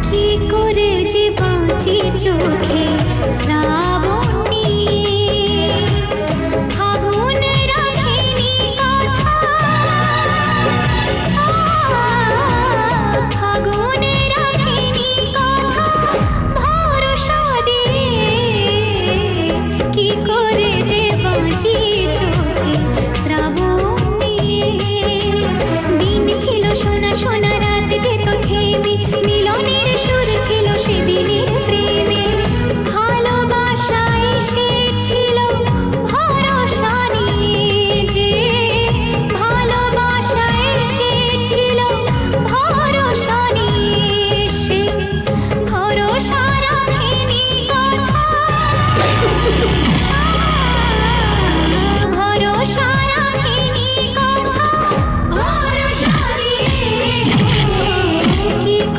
কি করে যে বাঁচি চোখে শ্রাবণ নিয়ে, ফাগুন রাখিনি কথা, ফাগুন রাখিনি কথা ভরসা দিয়ে। কি করে যে বাঁচি চোখে শ্রাবণ নিয়ে, দিন ছিল সোনা সোনা রাত যেত থেমে নীল